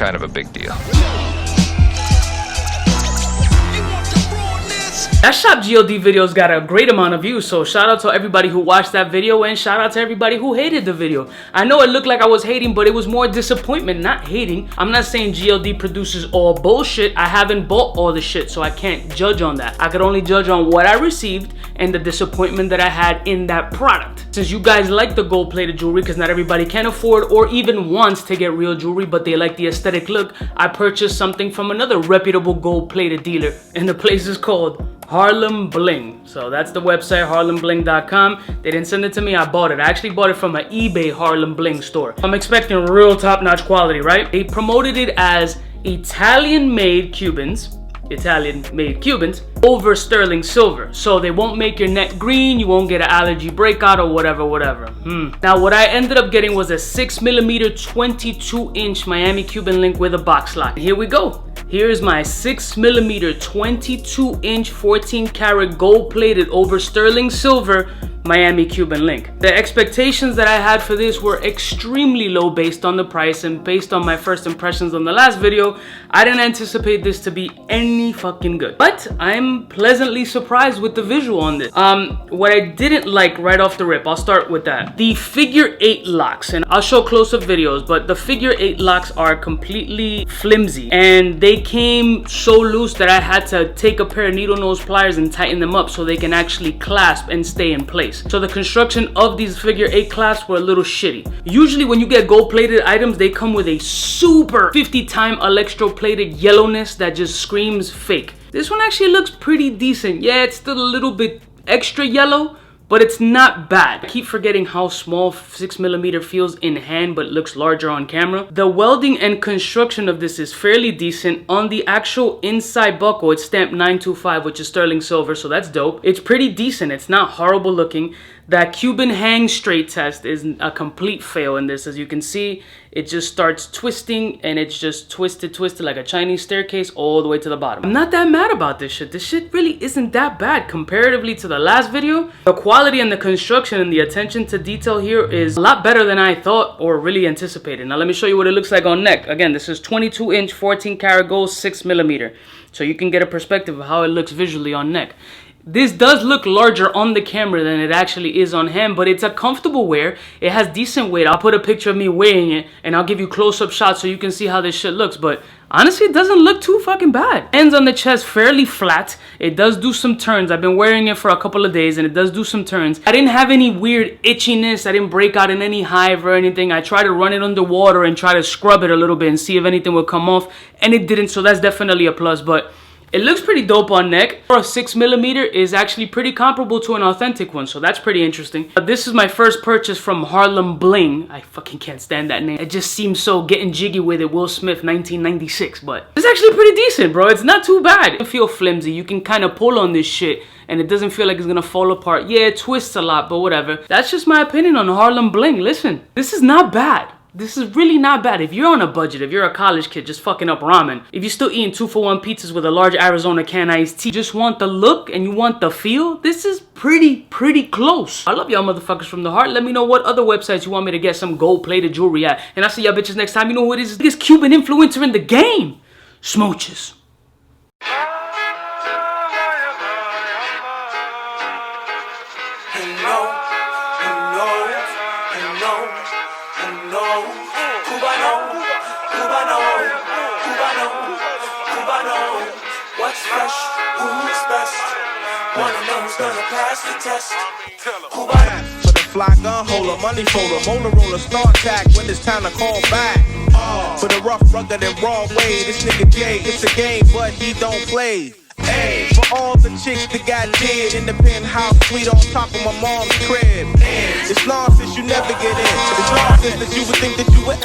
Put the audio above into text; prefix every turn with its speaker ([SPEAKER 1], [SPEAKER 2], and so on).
[SPEAKER 1] kind of a big deal.
[SPEAKER 2] That Shop GLD video's got a great amount of views, so shout out to everybody who watched that video and shout out to everybody who hated the video. I know it looked like I was hating, but it was more disappointment, not hating. I'm not saying GLD produces all bullshit. I haven't bought all the shit, so I can't judge on that. I could only judge on what I received and the disappointment that I had in that product. Since you guys like the gold-plated jewelry, because not everybody can afford or even wants to get real jewelry, but they like the aesthetic look, I purchased something from another reputable gold-plated dealer, and the place is called HARLEM BLING. So that's the website, harlembling.com. They didn't send it to me, I bought it. I actually bought it from an eBay HARLEM BLING store. I'm expecting real top-notch quality, right? They promoted it as Italian-made Cubans over sterling silver. So they won't make your neck green, you won't get an allergy breakout or whatever. Now what I ended up getting was a 6mm 22-inch Miami Cuban link with a box lock. Here we go. Here's my 6mm 22-inch 14-karat gold-plated over sterling silver Miami Cuban link. The expectations that I had for this were extremely low based on the price, and based on my first impressions on the last video, I didn't anticipate this to be any fucking good. But I'm pleasantly surprised with the visual on this. What I didn't like right off the rip, I'll start with that. The figure 8 locks, and I'll show close-up videos, but the figure 8 locks are completely flimsy, and they came so loose that I had to take a pair of needle nose pliers and tighten them up so they can actually clasp and stay in place. So the construction of these figure 8 clasps were a little shitty. Usually when you get gold plated items, they come with a super 50-time electroplated yellowness that just screams fake. This one actually looks pretty decent. Yeah, it's still a little bit extra yellow, but it's not bad. I keep forgetting how small 6mm feels in hand but looks larger on camera. The welding and construction of this is fairly decent. On the actual inside buckle, it's stamped 925, which is sterling silver, so that's dope. It's pretty decent. It's not horrible looking. That Cuban hang straight test is a complete fail in this. As you can see, it just starts twisting and it's just twisted like a Chinese staircase all the way to the bottom. I'm not that mad about this shit. This shit really isn't that bad comparatively to the last video. The quality and the construction and the attention to detail here is a lot better than I thought or really anticipated. Now let me show you what it looks like on neck. Again, this is 22-inch 14-karat gold 6mm. So you can get a perspective of how it looks visually on neck. This does look larger on the camera than it actually is on hand, but it's a comfortable wear. It has decent weight. I'll put a picture of me weighing it and I'll give you close-up shots so you can see how this shit looks, but honestly, it doesn't look too fucking bad. Ends on the chest fairly flat. It does do some turns. I've been wearing it for a couple of days and it does do some turns. I didn't have any weird itchiness. I didn't break out in any hive or anything. I tried to run it under water and try to scrub it a little bit and see if anything would come off, and it didn't, so that's definitely a plus. But it looks pretty dope on neck. For a 6mm is actually pretty comparable to an authentic one, so that's pretty interesting. This is my first purchase from HARLEM BLING. I fucking can't stand that name. It just seems so getting jiggy with it, Will Smith 1996, but it's actually pretty decent, bro. It's not too bad. It feel flimsy. You can kind of pull on this shit and it doesn't feel like it's gonna fall apart. Yeah, it twists a lot, but whatever. That's just my opinion on HARLEM BLING. Listen, this is not bad. This is really not bad. If you're on a budget, if you're a college kid just fucking up ramen, if you're still eating 2-for-1 pizzas with a large Arizona can iced tea, just want the look and you want the feel, this is pretty close. I love y'all motherfuckers from the heart. Let me know what other websites you want me to get some gold-plated jewelry at. And I'll see y'all bitches next time. You know who it is? The biggest Cuban influencer in the game. Smooches.
[SPEAKER 3] What's fresh? Who's best? Wanna know who's gonna pass the test? CUBAN.
[SPEAKER 4] For the fly gun holder, money folder, motor roller, start tag when it's time to call back. For the rough, rugged, and raw way, this nigga Jay, it's a game, but he don't play. Hey, for all the chicks that got dead in the penthouse suite on top of my mom's crib. It's nonsense you never get in. It's nonsense that you would think that you would.